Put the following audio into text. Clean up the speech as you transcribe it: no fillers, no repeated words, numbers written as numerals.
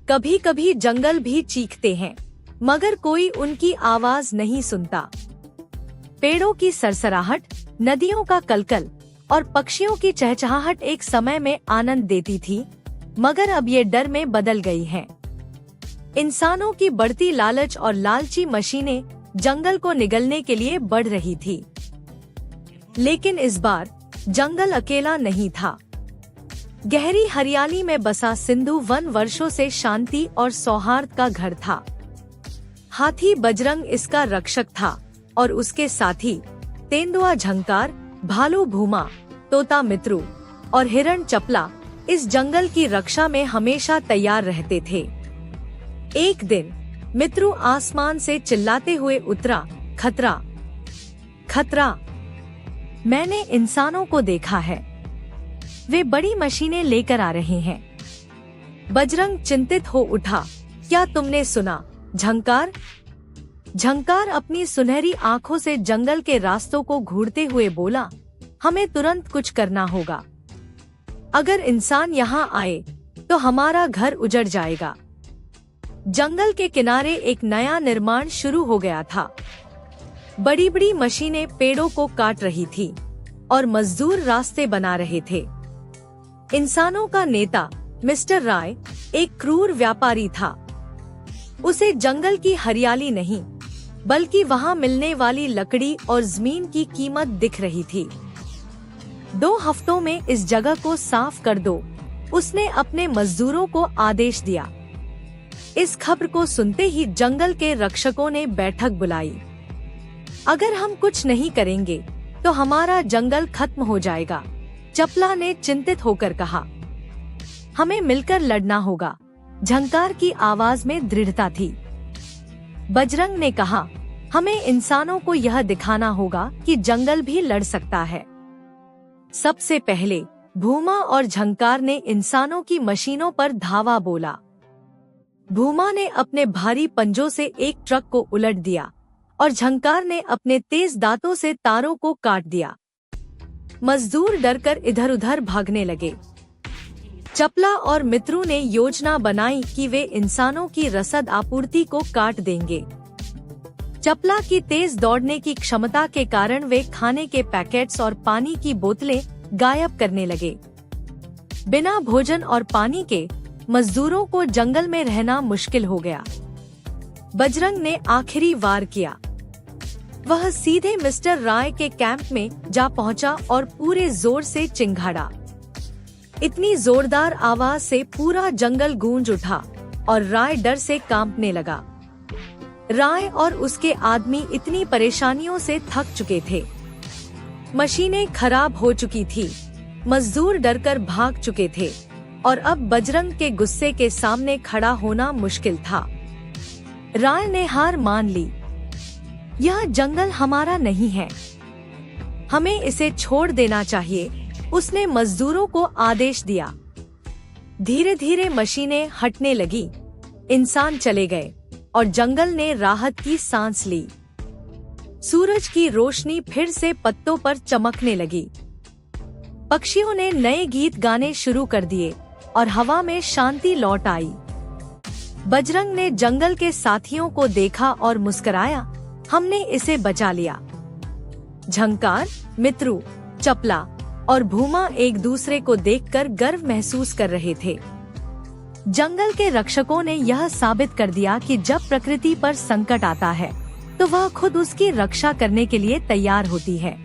कभी कभी जंगल भी चीखते हैं, मगर कोई उनकी आवाज नहीं सुनता। पेड़ों की सरसराहट, नदियों का कलकल और पक्षियों की चहचहाहट एक समय में आनंद देती थी, मगर अब ये डर में बदल गई हैं। इंसानों की बढ़ती लालच और लालची मशीनें जंगल को निगलने के लिए बढ़ रही थी। लेकिन इस बार जंगल अकेला नहीं था। गहरी हरियाली में बसा सिंधु वन वर्षों से शांति और सौहार्द का घर था। हाथी बजरंग इसका रक्षक था और उसके साथी तेंदुआ झंकार, भालू भूमा, तोता मित्रु और हिरण चपला इस जंगल की रक्षा में हमेशा तैयार रहते थे। एक दिन मित्रु आसमान से चिल्लाते हुए उतरा, खतरा, खतरा! मैंने इंसानों को देखा है, वे बड़ी मशीनें लेकर आ रहे हैं। बजरंग चिंतित हो उठा, क्या तुमने सुना, झंकार? झंकार अपनी सुनहरी आंखों से जंगल के रास्तों को घूरते हुए बोला, हमें तुरंत कुछ करना होगा। अगर इंसान यहाँ आए तो हमारा घर उजड़ जाएगा। जंगल के किनारे एक नया निर्माण शुरू हो गया था। बड़ी बड़ी मशीनें पेड़ों को काट रही थी और मजदूर रास्ते बना रहे थे। इंसानों का नेता मिस्टर राय एक क्रूर व्यापारी था। उसे जंगल की हरियाली नहीं, बल्कि वहाँ मिलने वाली लकड़ी और जमीन की कीमत दिख रही थी। 2 हफ्तों में इस जगह को साफ कर दो, उसने अपने मजदूरों को आदेश दिया। इस खबर को सुनते ही जंगल के रक्षकों ने बैठक बुलाई। अगर हम कुछ नहीं करेंगे तो हमारा जंगल खत्म हो जाएगा, चपला ने चिंतित होकर कहा। हमें मिलकर लड़ना होगा, झंकार की आवाज में दृढ़ता थी। बजरंग ने कहा, हमें इंसानों को यह दिखाना होगा कि जंगल भी लड़ सकता है। सबसे पहले भूमा और झंकार ने इंसानों की मशीनों पर धावा बोला। भूमा ने अपने भारी पंजों से एक ट्रक को उलट दिया और झंकार ने अपने तेज दांतों से तारों को काट दिया। मजदूर डरकर इधर उधर भागने लगे। चपला और मित्रु ने योजना बनाई कि वे इंसानों की रसद आपूर्ति को काट देंगे। चपला की तेज दौड़ने की क्षमता के कारण वे खाने के पैकेट्स और पानी की बोतलें गायब करने लगे। बिना भोजन और पानी के मजदूरों को जंगल में रहना मुश्किल हो गया। बजरंग ने आखिरी वार किया। वह सीधे मिस्टर राय के कैंप में जा पहुंचा और पूरे जोर से चिंघाड़ा। इतनी जोरदार आवाज से पूरा जंगल गूंज उठा और राय डर से कांपने लगा। राय और उसके आदमी इतनी परेशानियों से थक चुके थे। मशीनें खराब हो चुकी थी, मजदूर डरकर भाग चुके थे और अब बजरंग के गुस्से के सामने खड़ा होना मुश्किल था। राय ने हार मान ली। यह जंगल हमारा नहीं है, हमें इसे छोड़ देना चाहिए, उसने मजदूरों को आदेश दिया। धीरे धीरे मशीनें हटने लगी, इंसान चले गए और जंगल ने राहत की सांस ली। सूरज की रोशनी फिर से पत्तों पर चमकने लगी। पक्षियों ने नए गीत गाने शुरू कर दिए और हवा में शांति लौट आई। बजरंग ने जंगल के साथियों को देखा और मुस्कुराया, हमने इसे बचा लिया। झंकार, मित्रु, चपला और भूमा एक दूसरे को देखकर गर्व महसूस कर रहे थे। जंगल के रक्षकों ने यह साबित कर दिया कि जब प्रकृति पर संकट आता है तो वह खुद उसकी रक्षा करने के लिए तैयार होती है।